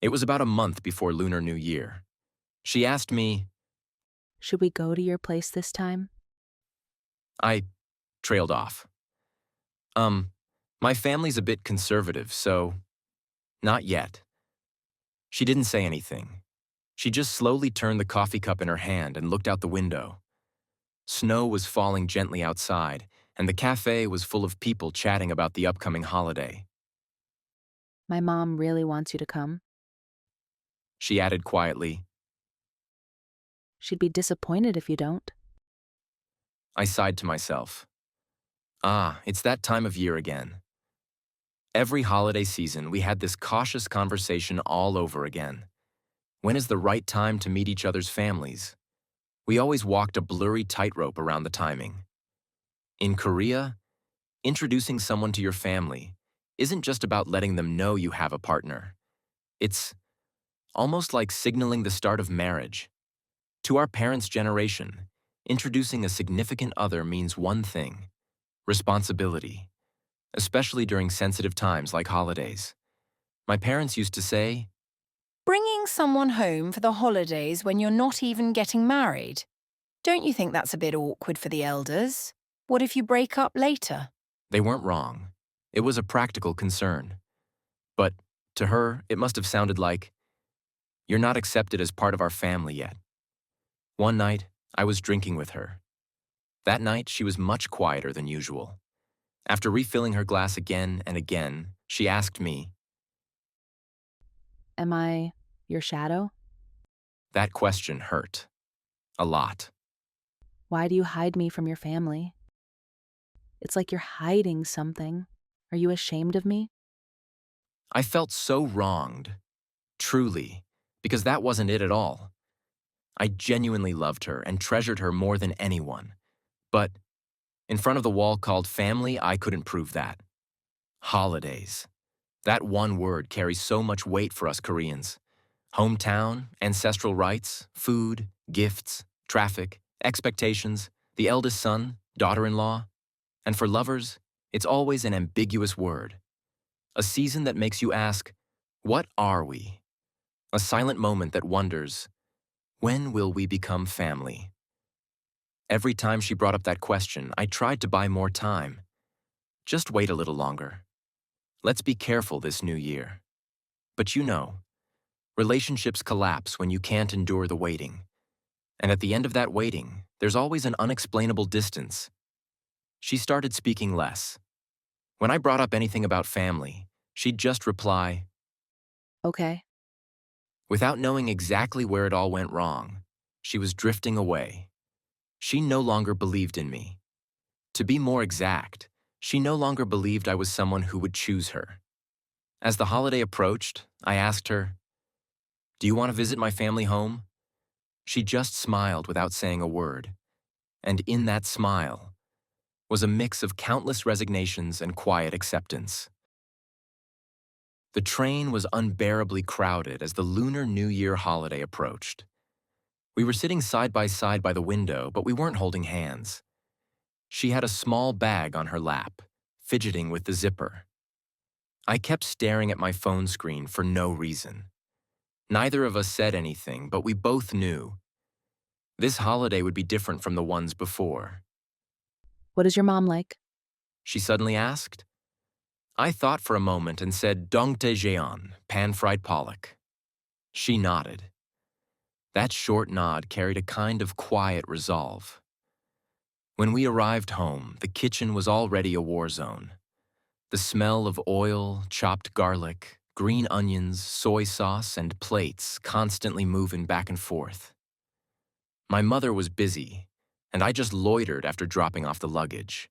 It was about a month before Lunar New Year. She asked me. Should we go to your place this time? I trailed off. Um, my family's a bit conservative, so not yet. She didn't say anything. She just slowly turned the coffee cup in her hand and looked out the window. Snow was falling gently outside, and the cafe was full of people chatting about the upcoming holiday. My mom really wants you to come. She added quietly. She'd be disappointed if you don't. I sighed to myself. Ah, it's that time of year again. Every holiday season, we had this cautious conversation all over again. When is the right time to meet each other's families? We always walked a blurry tightrope around the timing. In Korea, introducing someone to your family isn't just about letting them know you have a partner. It's almost like signaling the start of marriage. To our parents' generation, introducing a significant other means one thing: responsibility, especially during sensitive times like holidays. My parents used to say, Bringing someone home for the holidays when you're not even getting married? Don't you think that's a bit awkward for the elders? What if you break up later? they weren't wrong. It was a practical concern. But to her, it must have sounded like, you're not accepted as part of our family yet. One night, I was drinking with her. That night, she was much quieter than usual. After refilling her glass again and again, she asked me. Am I your shadow? That question hurt. A lot. Why do you hide me from your family? It's like you're hiding something. Are you ashamed of me? I felt so wronged. Truly. Because that wasn't it at all. I genuinely loved her and treasured her more than anyone. But in front of the wall called family, I couldn't prove that. Holidays. That one word carries so much weight for us Koreans. Hometown, ancestral rites, food, gifts, traffic, expectations, the eldest son, daughter-in-law. And for lovers, it's always an ambiguous word. A season that makes you ask, what are we? A silent moment that wonders, when will we become family? Every time she brought up that question, I tried to buy more time. Just wait a little longer. Let's be careful this new year. But you know, relationships collapse when you can't endure the waiting. And at the end of that waiting, there's always an unexplainable distance. She started speaking less. When I brought up anything about family, she'd just reply, Okay. without knowing exactly where it all went wrong. She was drifting away. She no longer believed in me. To be more exact, she no longer believed I was someone who would choose her. As the holiday approached, I asked her, do you want to visit my family home? She just smiled without saying a word. And in that smile was a mix of countless resignations and quiet acceptance. The train was unbearably crowded as the Lunar New Year holiday approached. We were sitting side by the window, but we weren't holding hands. She had a small bag on her lap, fidgeting with the zipper. I kept staring at my phone screen for no reason. Neither of us said anything, but we both knew. This holiday would be different from the ones before. What is your mom like? She suddenly asked. I thought for a moment and said dongtae Jeon, pan-fried pollock. She nodded. That short nod carried a kind of quiet resolve. When we arrived home, the kitchen was already a war zone. The smell of oil, chopped garlic, green onions, soy sauce, and plates constantly moving back and forth. My mother was busy, and I just loitered after dropping off the luggage.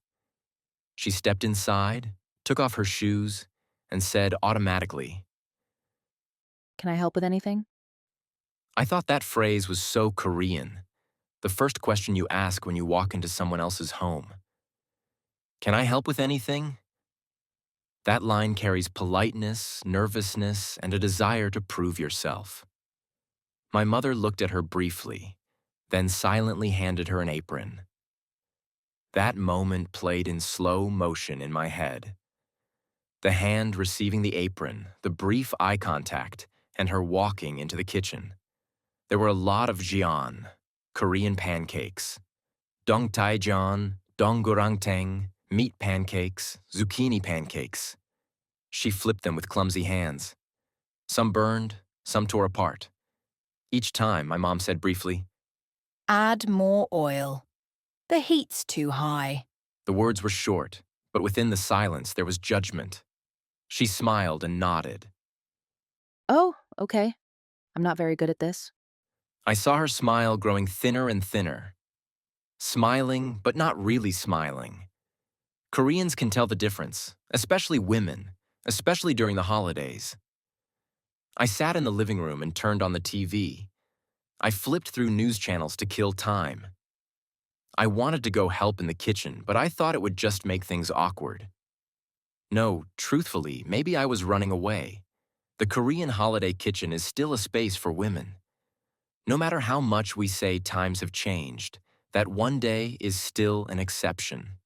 She stepped inside, took off her shoes, and said automatically, Can I help with anything? I thought that phrase was so Korean. The first question you ask when you walk into someone else's home. Can I help with anything? That line carries politeness, nervousness, and a desire to prove yourself. My mother looked at her briefly, then silently handed her an apron. That moment played in slow motion in my head. The hand receiving the apron, the brief eye contact, and her walking into the kitchen. There were a lot of Jeon, Korean pancakes, dongtaejeon, donggorangtang, meat pancakes, zucchini pancakes. She flipped them with clumsy hands. Some burned, some tore apart. Each time, my mom said briefly, Add more oil. The heat's too high. the words were short, but within the silence there was judgment. She smiled and nodded. Oh, okay. I'm not very good at this. I saw her smile growing thinner and thinner. Smiling, but not really smiling. Koreans can tell the difference, especially women, especially during the holidays. I sat in the living room and turned on the TV. I flipped through news channels to kill time. I wanted to go help in the kitchen, but I thought it would just make things awkward. No, truthfully, maybe I was running away. The Korean holiday kitchen is still a space for women. No matter how much we say times have changed, that one day is still an exception.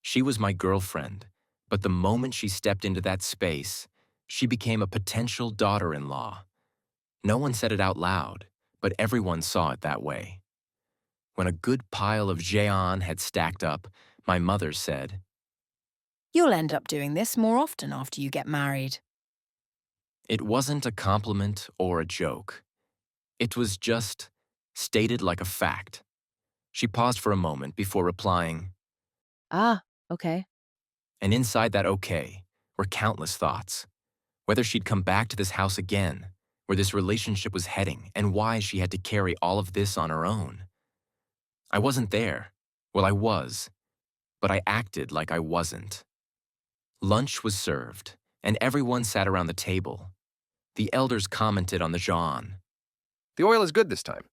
She was my girlfriend, but the moment she stepped into that space, she became a potential daughter-in-law. No one said it out loud, but everyone saw it that way. When a good pile of Jeon had stacked up, my mother said, You'll end up doing this more often after you get married. it wasn't a compliment or a joke. It was just stated like a fact. She paused for a moment before replying, Ah, okay. and inside that okay were countless thoughts. Whether she'd come back to this house again, where this relationship was heading, and why she had to carry all of this on her own. I wasn't there. Well, I was, but I acted like I wasn't. Lunch was served, and everyone sat around the table. The elders commented on the Jeon. The oil is good this time.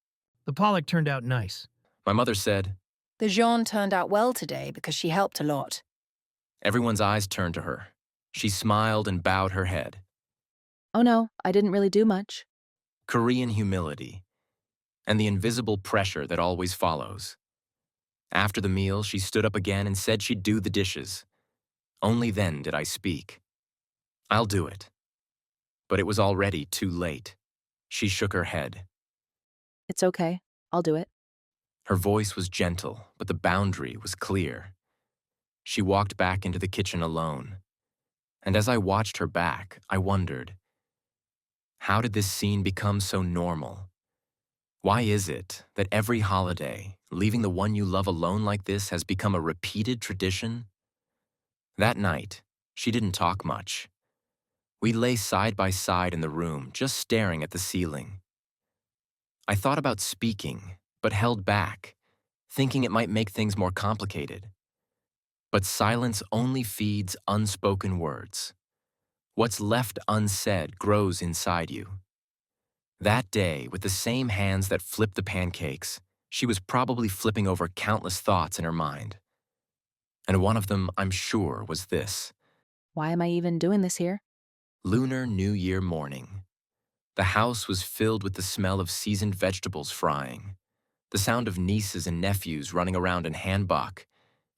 The pollock turned out nice. My mother said, The Jeon turned out well today because she helped a lot. everyone's eyes turned to her. She smiled and bowed her head. Oh no, I didn't really do much. Korean humility, and the invisible pressure that always follows. After the meal, she stood up again and said she'd do the dishes. Only then did I speak. I'll do it. But it was already too late. She shook her head. It's okay. I'll do it. Her voice was gentle, but the boundary was clear. She walked back into the kitchen alone. And as I watched her back, I wondered, how did this scene become so normal? Why is it that every holiday, leaving the one you love alone like this has become a repeated tradition? That night, she didn't talk much. We lay side by side in the room, just staring at the ceiling. I thought about speaking, but held back, thinking it might make things more complicated. But silence only feeds unspoken words. What's left unsaid grows inside you. That day, with the same hands that flipped the pancakes, she was probably flipping over countless thoughts in her mind. And one of them, I'm sure, was this. Why am I even doing this here? Lunar New Year morning. The house was filled with the smell of seasoned vegetables frying, the sound of nieces and nephews running around in hanbok,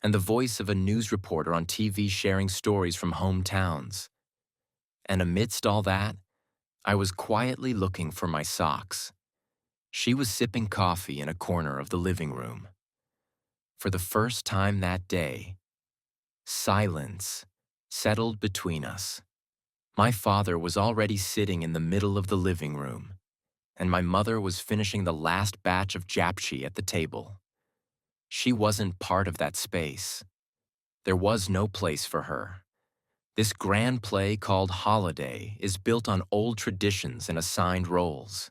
and the voice of a news reporter on TV sharing stories from hometowns. And amidst all that, I was quietly looking for my socks. She was sipping coffee in a corner of the living room. For the first time that day, silence settled between us. My father was already sitting in the middle of the living room, and my mother was finishing the last batch of japchae at the table. She wasn't part of that space. There was no place for her. This grand play called Holiday is built on old traditions and assigned roles.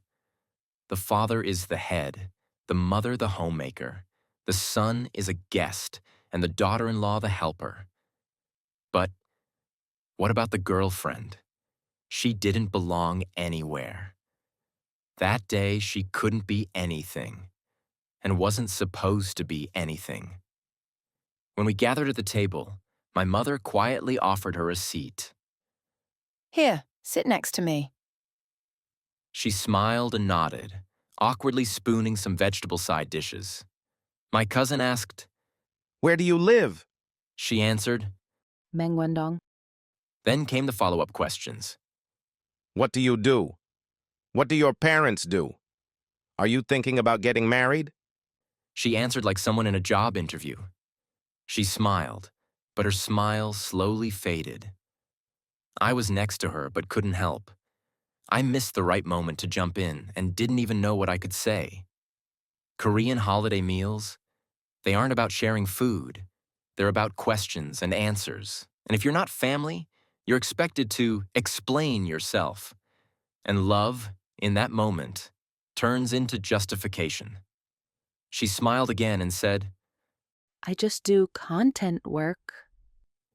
The father is the head, the mother the homemaker, the son is a guest, and the daughter-in-law the helper. But what about the girlfriend? She didn't belong anywhere. That day, she couldn't be anything, and wasn't supposed to be anything. When we gathered at the table, my mother quietly offered her a seat. Here, sit next to me. She smiled and nodded, awkwardly spooning some vegetable side dishes. My cousin asked, Where do you live? she answered. Mengwendong. Then came the follow-up questions. What do you do? What do your parents do? Are you thinking about getting married? She answered like someone in a job interview. She smiled, but her smile slowly faded. I was next to her but couldn't help. I missed the right moment to jump in and didn't even know what I could say. Korean holiday meals, they aren't about sharing food. They're about questions and answers. And if you're not family, you're expected to explain yourself. And love, in that moment, turns into justification. She smiled again and said, I just do content work.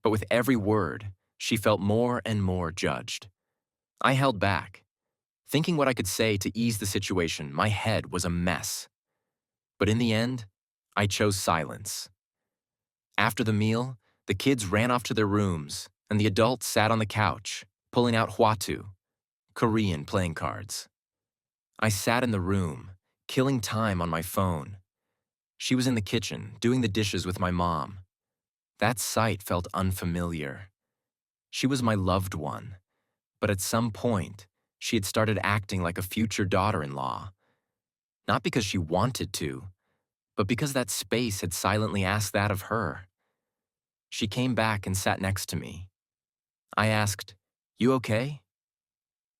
but with every word, she felt more and more judged. I held back. Thinking what I could say to ease the situation, my head was a mess. But in the end, I chose silence. After the meal, the kids ran off to their rooms, and the adults sat on the couch, pulling out hwatu, Korean playing cards. I sat in the room, killing time on my phone. She was in the kitchen, doing the dishes with my mom. That sight felt unfamiliar. She was my loved one, but at some point, she had started acting like a future daughter-in-law. Not because she wanted to, but because that space had silently asked that of her. She came back and sat next to me. I asked, "You okay?"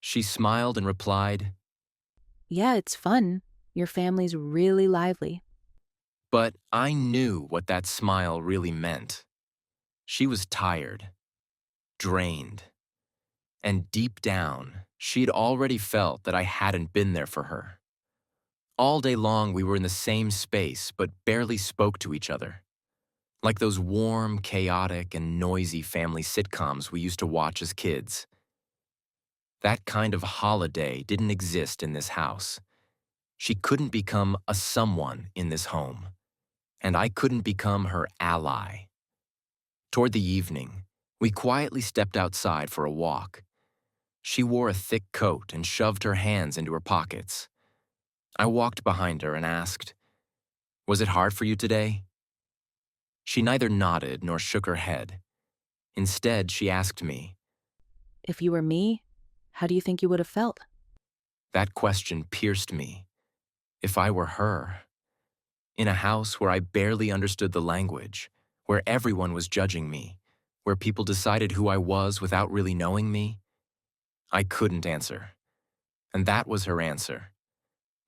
She smiled and replied, Yeah, it's fun. Your family's really lively. but I knew what that smile really meant. She was tired, drained, and deep down, she'd already felt that I hadn't been there for her. All day long, we were in the same space, but barely spoke to each other. Like those warm, chaotic, and noisy family sitcoms we used to watch as kids. That kind of holiday didn't exist in this house. She couldn't become a someone in this home, and I couldn't become her ally. Toward the evening, we quietly stepped outside for a walk. She wore a thick coat and shoved her hands into her pockets. I walked behind her and asked, "Was it hard for you today?" She neither nodded nor shook her head. Instead, she asked me. If you were me, how do you think you would have felt? That question pierced me. If I were her, in a house where I barely understood the language, where everyone was judging me, where people decided who I was without really knowing me, I couldn't answer. And that was her answer.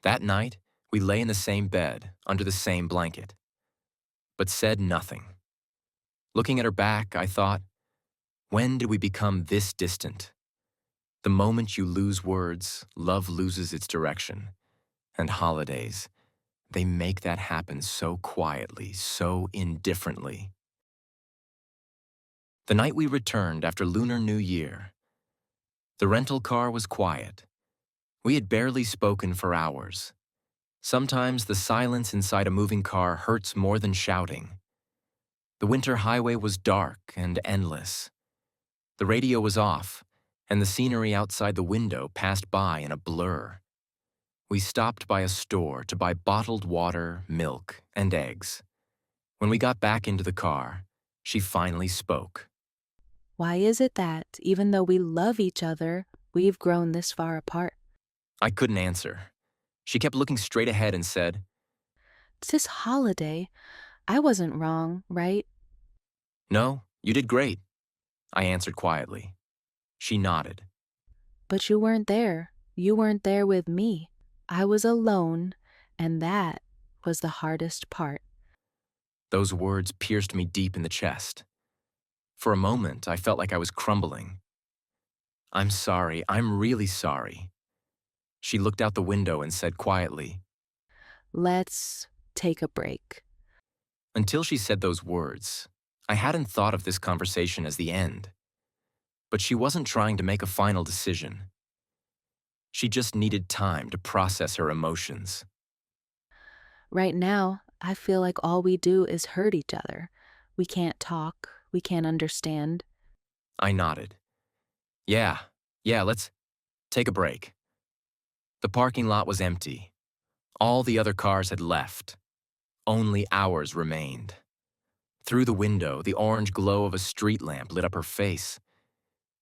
That night, we lay in the same bed, under the same blanket, but said nothing. Looking at her back, I thought, when did we become this distant? The moment you lose words, love loses its direction. And holidays, they make that happen so quietly, so indifferently. The night we returned after Lunar New Year, the rental car was quiet. We had barely spoken for hours. Sometimes the silence inside a moving car hurts more than shouting. The winter highway was dark and endless. The radio was off, and the scenery outside the window passed by in a blur. We stopped by a store to buy bottled water, milk, and eggs. When we got back into the car, she finally spoke. Why is it that, even though we love each other, we've grown this far apart? I couldn't answer. She kept looking straight ahead and said, It's this holiday. I wasn't wrong, right? "No, you did great," I answered quietly. She nodded. But you weren't there. You weren't there with me. I was alone, and that was the hardest part. Those words pierced me deep in the chest. For a moment, I felt like I was crumbling. "I'm sorry. I'm really sorry." She looked out the window and said quietly. Let's take a break. Until she said those words, I hadn't thought of this conversation as the end. But she wasn't trying to make a final decision. She just needed time to process her emotions. Right now, I feel like all we do is hurt each other. We can't talk. We can't understand. I nodded. Yeah, let's take a break. The parking lot was empty. All the other cars had left. Only ours remained. Through the window, the orange glow of a street lamp lit up her face.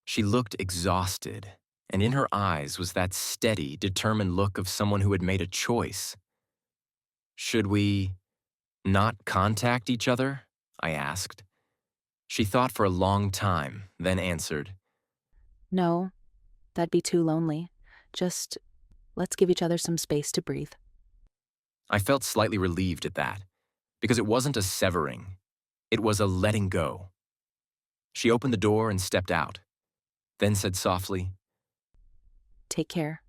She looked exhausted and in her eyes was that steady, determined look of someone who had made a choice. "Should we not contact each other?" I asked. She thought for a long time, then answered, No, that'd be too lonely. Just let's give each other some space to breathe. I felt slightly relieved at that, because it wasn't a severing, it was a letting go. She opened the door and stepped out, then said softly, Take care.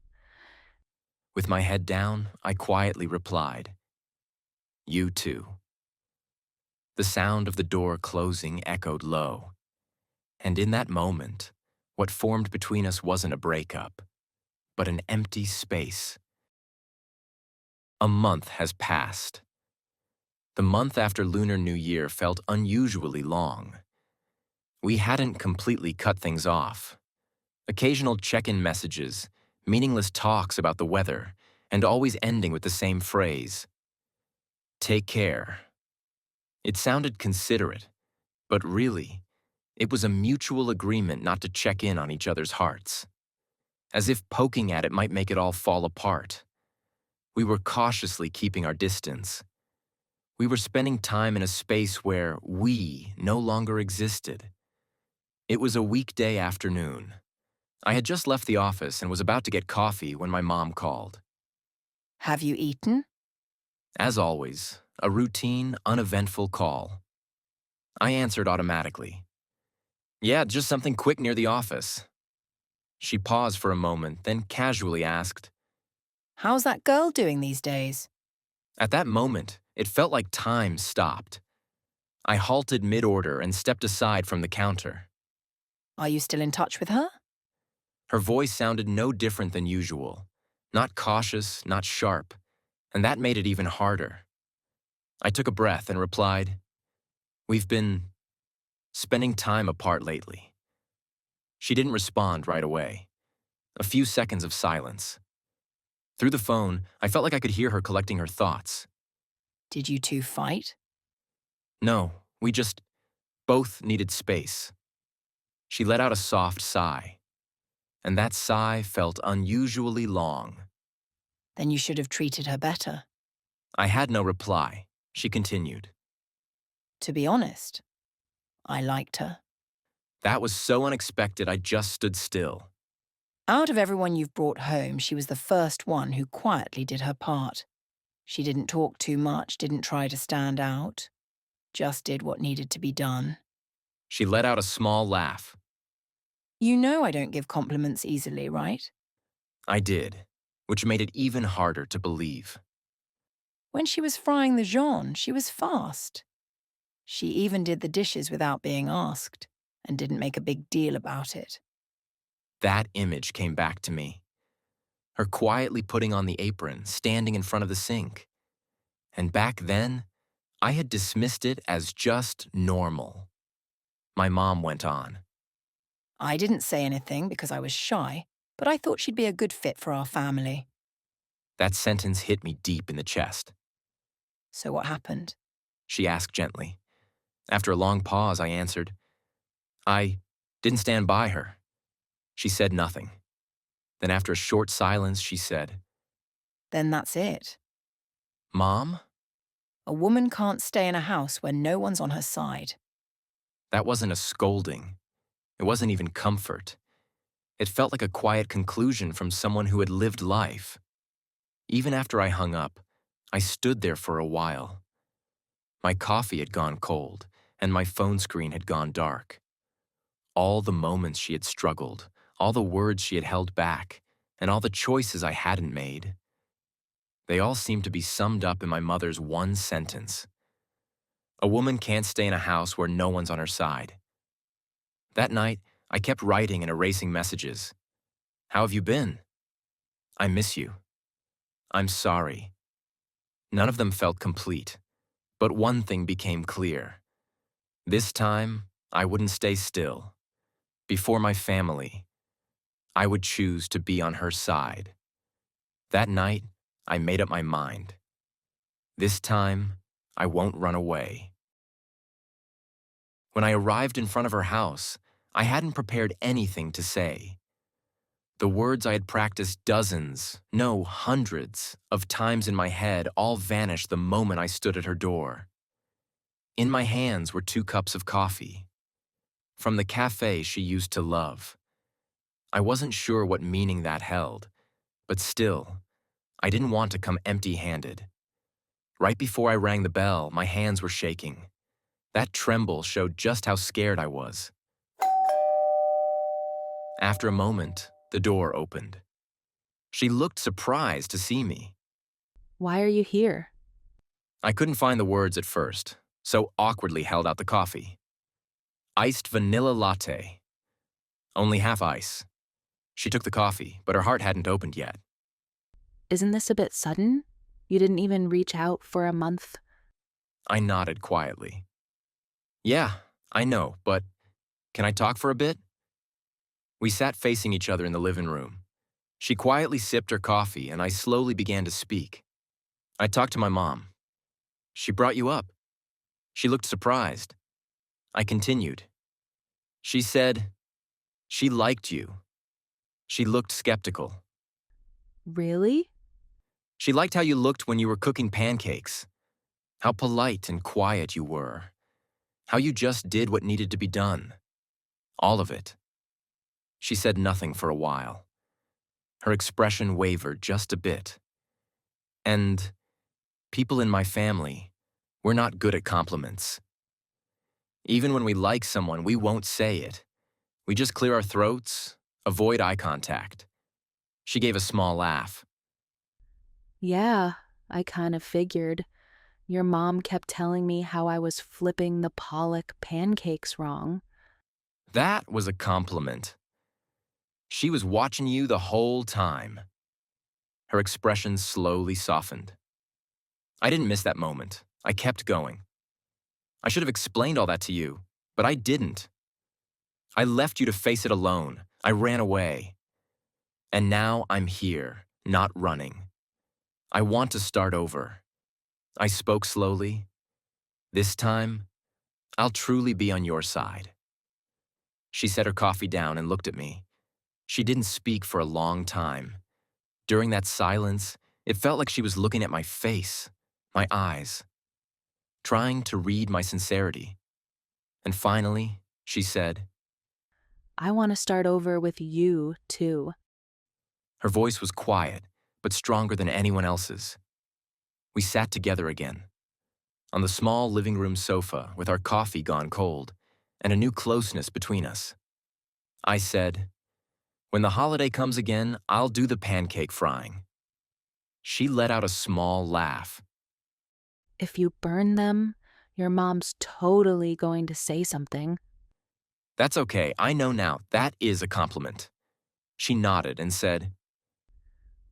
with my head down, I quietly replied, "You too." The sound of the door closing echoed low, and in that moment, what formed between us wasn't a breakup, but an empty space. A month has passed. The month after Lunar New Year felt unusually long. We hadn't completely cut things off. Occasional check-in messages, meaningless talks about the weather, and always ending with the same phrase, "Take care." It sounded considerate, but really, it was a mutual agreement not to check in on each other's hearts. As if poking at it might make it all fall apart. We were cautiously keeping our distance. We were spending time in a space where we no longer existed. It was a weekday afternoon. I had just left the office and was about to get coffee when my mom called. Have you eaten? As always, a routine, uneventful call. I answered automatically. "Yeah, just something quick near the office." She paused for a moment, then casually asked. How's that girl doing these days? At that moment, it felt like time stopped. I halted mid-order and stepped aside from the counter. Are you still in touch with her? Her voice sounded no different than usual, not cautious, not sharp, and that made it even harder. I took a breath and replied, "We've been spending time apart lately." She didn't respond right away. A few seconds of silence. Through the phone, I felt like I could hear her collecting her thoughts. Did you two fight? No, we just both needed space. She let out a soft sigh, and that sigh felt unusually long. Then you should have treated her better. I had no reply. She continued. To be honest, I liked her. That was so unexpected I just stood still. Out of everyone you've brought home, she was the first one who quietly did her part. She didn't talk too much, didn't try to stand out, just did what needed to be done. She let out a small laugh. You know I don't give compliments easily, right? I did, which made it even harder to believe. When she was frying the Jeon, she was fast. She even did the dishes without being asked, and didn't make a big deal about it. That image came back to me. Her quietly putting on the apron, standing in front of the sink. And back then, I had dismissed it as just normal. My mom went on. I didn't say anything because I was shy, but I thought she'd be a good fit for our family. That sentence hit me deep in the chest. So what happened? She asked gently. After a long pause, I answered, "I didn't stand by her." She said nothing. Then after a short silence, she said, Then that's it. "Mom?" A woman can't stay in a house where no one's on her side. That wasn't a scolding. It wasn't even comfort. It felt like a quiet conclusion from someone who had lived life. Even after I hung up, I stood there for a while. My coffee had gone cold, and my phone screen had gone dark. All the moments she had struggled, all the words she had held back, and all the choices I hadn't made. They all seemed to be summed up in my mother's one sentence. A woman can't stay in a house where no one's on her side. That night, I kept writing and erasing messages. "How have you been?" "I miss you." "I'm sorry." None of them felt complete, but one thing became clear. This time, I wouldn't stay still. Before my family, I would choose to be on her side. That night, I made up my mind. This time, I won't run away. When I arrived in front of her house, I hadn't prepared anything to say. The words I had practiced dozens, no, hundreds, of times in my head all vanished the moment I stood at her door. In my hands were 2 cups of coffee, from the cafe she used to love. I wasn't sure what meaning that held, but still, I didn't want to come empty-handed. Right before I rang the bell, my hands were shaking. That tremble showed just how scared I was. After a moment, the door opened. She looked surprised to see me. Why are you here? I couldn't find the words at first, so awkwardly held out the coffee. Iced vanilla latte. Only half ice. She took the coffee, but her heart hadn't opened yet. Isn't this a bit sudden? You didn't even reach out for a month. I nodded quietly. Yeah, I know, but can I talk for a bit? We sat facing each other in the living room. She quietly sipped her coffee, and I slowly began to speak. I talked to my mom. She brought you up. She looked surprised. I continued. She said she liked you. She looked skeptical. Really? She liked how you looked when you were cooking pancakes. How polite and quiet you were. How you just did what needed to be done. All of it. She said nothing for a while. Her expression wavered just a bit. And people in my family, we're not good at compliments. Even when we like someone, we won't say it. We just clear our throats, avoid eye contact. She gave a small laugh. Yeah, I kind of figured. Your mom kept telling me how I was flipping the Pollock pancakes wrong. That was a compliment. She was watching you the whole time. Her expression slowly softened. I didn't miss that moment. I kept going. I should have explained all that to you, but I didn't. I left you to face it alone. I ran away. And now I'm here, not running. I want to start over. I spoke slowly. This time, I'll truly be on your side. She set her coffee down and looked at me. She didn't speak for a long time. During that silence, it felt like she was looking at my face, my eyes, trying to read my sincerity. And finally, she said, I want to start over with you, too. her voice was quiet, but stronger than anyone else's. We sat together again, on the small living room sofa with our coffee gone cold, and a new closeness between us. I said, when the holiday comes again, I'll do the pancake frying. She let out a small laugh. If you burn them, your mom's totally going to say something. That's okay, I know now, that is a compliment. She nodded and said,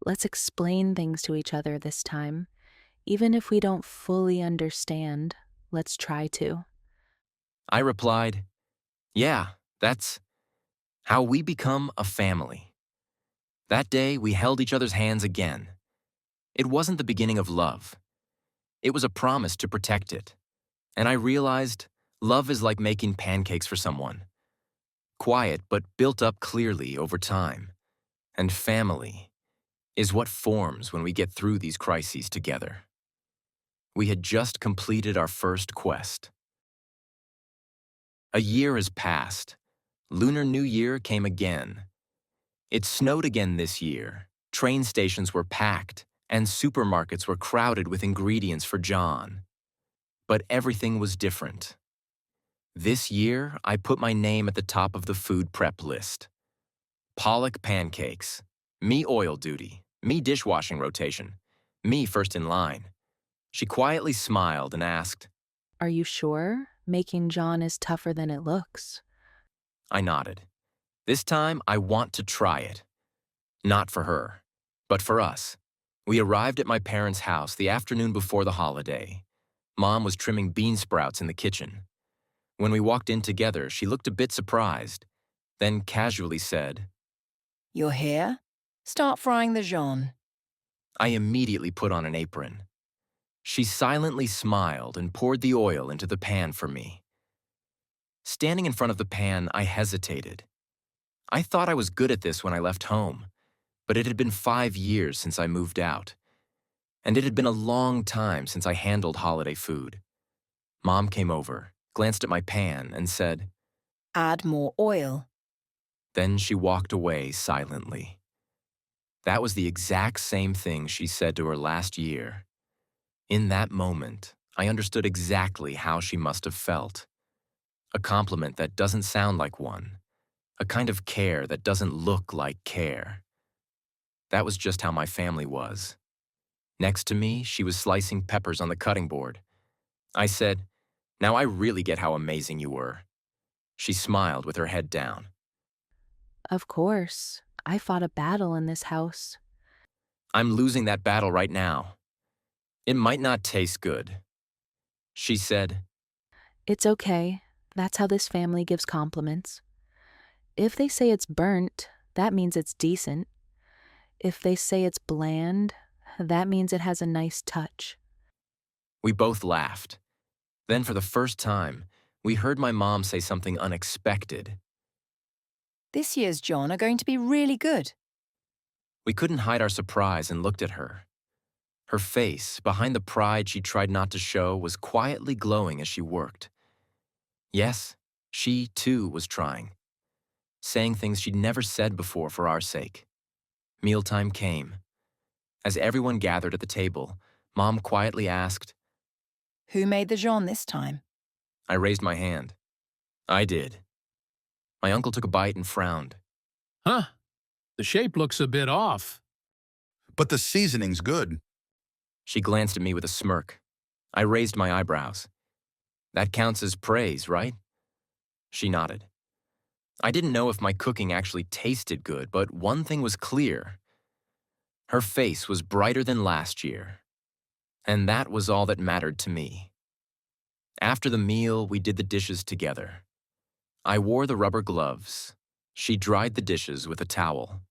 Let's explain things to each other this time. Even if we don't fully understand, let's try to. I replied, yeah, that's how we become a family. That day, we held each other's hands again. It wasn't the beginning of love. It was a promise to protect it. And I realized love is like making pancakes for someone. Quiet, but built up clearly over time. And family is what forms when we get through these crises together. We had just completed our first quest. A year has passed. Lunar New Year came again. It snowed again this year. Train stations were packed, and supermarkets were crowded with ingredients for Jeon. But everything was different. This year, I put my name at the top of the food prep list. Pollock pancakes, me oil duty, me dishwashing rotation, me first in line. She quietly smiled and asked, Are you sure? Making John is tougher than it looks. I nodded. This time, I want to try it. Not for her, but for us. We arrived at my parents' house the afternoon before the holiday. Mom was trimming bean sprouts in the kitchen. When we walked in together, she looked a bit surprised, then casually said, You're here? Start frying the Jeon. I immediately put on an apron. She silently smiled and poured the oil into the pan for me. Standing in front of the pan, I hesitated. I thought I was good at this when I left home, but it had been 5 years since I moved out, and it had been a long time since I handled holiday food. Mom came over, glanced at my pan, and said, Add more oil. then she walked away silently. That was the exact same thing she said to her last year. In that moment, I understood exactly how she must have felt. A compliment that doesn't sound like one. A kind of care that doesn't look like care. That was just how my family was. Next to me, she was slicing peppers on the cutting board. I said, now I really get how amazing you were. She smiled with her head down. Of course, I fought a battle in this house. I'm losing that battle right now. It might not taste good. She said, It's okay. That's how this family gives compliments. If they say it's burnt, that means it's decent. If they say it's bland, that means it has a nice touch. we both laughed. Then for the first time, we heard my mom say something unexpected. This year's Jeon are going to be really good. We couldn't hide our surprise and looked at her. Her face, behind the pride she tried not to show, was quietly glowing as she worked. Yes, she too was trying, saying things she'd never said before for our sake. Mealtime came. As everyone gathered at the table, Mom quietly asked. Who made the Jeon this time? I raised my hand. I did. My uncle took a bite and frowned. Huh? The shape looks a bit off. But the seasoning's good. She glanced at me with a smirk. I raised my eyebrows. That counts as praise, right? She nodded. I didn't know if my cooking actually tasted good, but one thing was clear. Her face was brighter than last year. And that was all that mattered to me. After the meal, we did the dishes together. I wore the rubber gloves. She dried the dishes with a towel.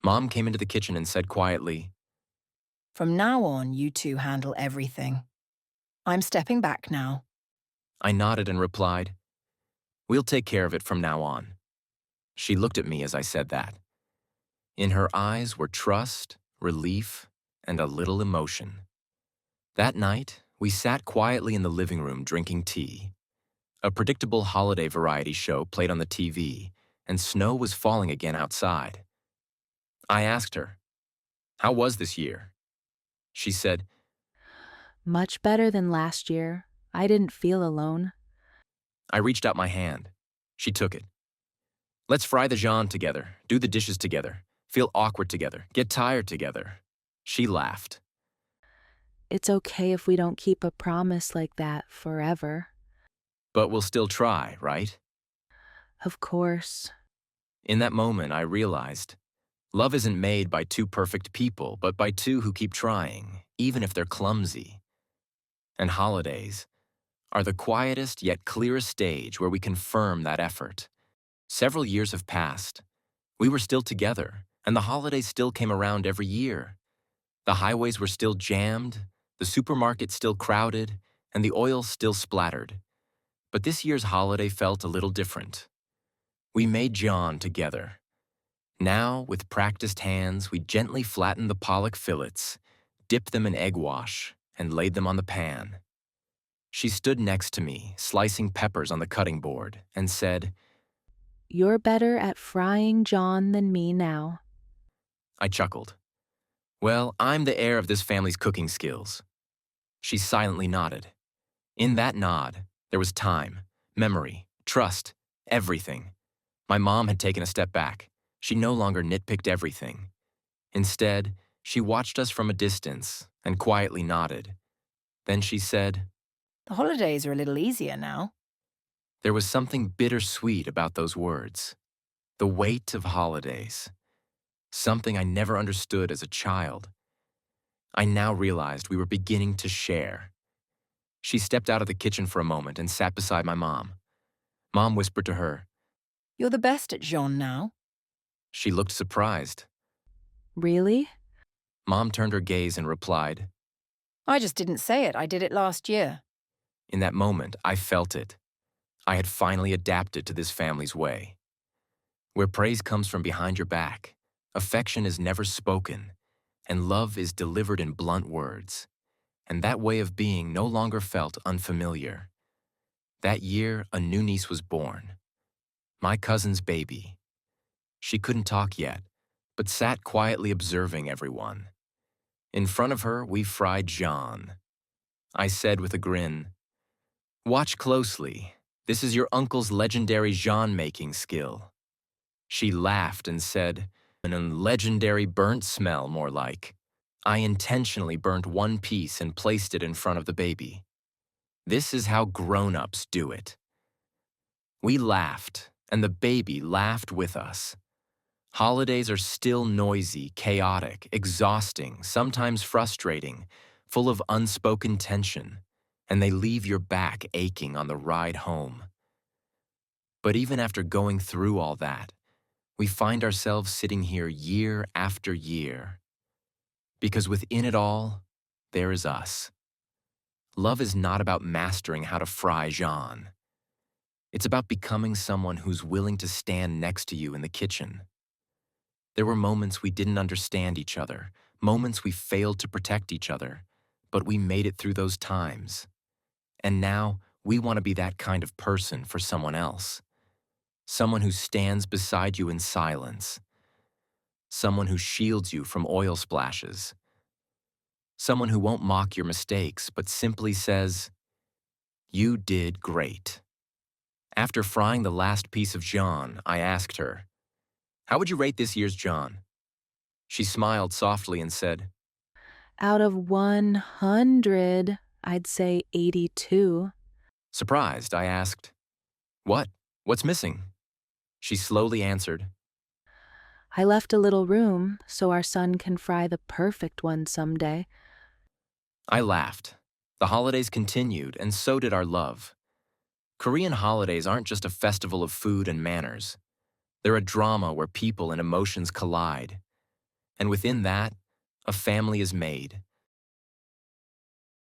Mom came into the kitchen and said quietly, From now on, you two handle everything. I'm stepping back now. I nodded and replied, we'll take care of it from now on. She looked at me as I said that. In her eyes were trust, relief, and a little emotion. That night, we sat quietly in the living room drinking tea. A predictable holiday variety show played on the TV, and snow was falling again outside. I asked her, how was this year? She said, Much better than last year. I didn't feel alone. I reached out my hand. She took it. Let's fry the Jeon together, do the dishes together, feel awkward together, get tired together. She laughed. It's okay if we don't keep a promise like that forever. But we'll still try, right? Of course. In that moment, I realized love isn't made by two perfect people, but by two who keep trying, even if they're clumsy. And holidays are the quietest yet clearest stage where we confirm that effort. Several years have passed. We were still together, and the holidays still came around every year. The highways were still jammed, the supermarket still crowded, and the oil still splattered. But this year's holiday felt a little different. We made Jeon together. Now, with practiced hands, we gently flattened the pollock fillets, dipped them in egg wash, and laid them on the pan. She stood next to me, slicing peppers on the cutting board, and said, You're better at frying Jeon than me now. I chuckled. Well, I'm the heir of this family's cooking skills. She silently nodded. In that nod, there was time, memory, trust, everything. My mom had taken a step back. She no longer nitpicked everything. Instead, she watched us from a distance and quietly nodded. Then she said, The holidays are a little easier now. there was something bittersweet about those words. The weight of holidays. Something I never understood as a child. I now realized we were beginning to share. She stepped out of the kitchen for a moment and sat beside my mom. Mom whispered to her. You're the best at Jeon now. She looked surprised. Really? Mom turned her gaze and replied. I just didn't say it. I did it last year. In that moment, I felt it. I had finally adapted to this family's way. where praise comes from behind your back, affection is never spoken, and love is delivered in blunt words. And that way of being no longer felt unfamiliar. That year, a new niece was born. My cousin's baby. She couldn't talk yet, but sat quietly observing everyone. In front of her, we fried Jeon. I said with a grin, "Watch closely. This is your uncle's legendary Jeon-making skill." She laughed and said, "An legendary burnt smell, more like." I intentionally burnt one piece and placed it in front of the baby. This is how grown-ups do it. We laughed, and the baby laughed with us. Holidays are still noisy, chaotic, exhausting, sometimes frustrating, full of unspoken tension, and they leave your back aching on the ride home. But even after going through all that, we find ourselves sitting here year after year. Because within it all, there is us. Love is not about mastering how to fry Jeon. It's about becoming someone who's willing to stand next to you in the kitchen. There were moments we didn't understand each other, moments we failed to protect each other, but we made it through those times. And now, we want to be that kind of person for someone else. Someone who stands beside you in silence. Someone who shields you from oil splashes. Someone who won't mock your mistakes, but simply says, "You did great." After frying the last piece of Jeon, I asked her, "How would you rate this year's Jeon?" She smiled softly and said, Out of 100, I'd say 82. Surprised, I asked, "What? What's missing?" She slowly answered, I left a little room so our son can fry the perfect one someday. I laughed. The holidays continued, and so did our love. Korean holidays aren't just a festival of food and manners. They're a drama where people and emotions collide. And within that, a family is made,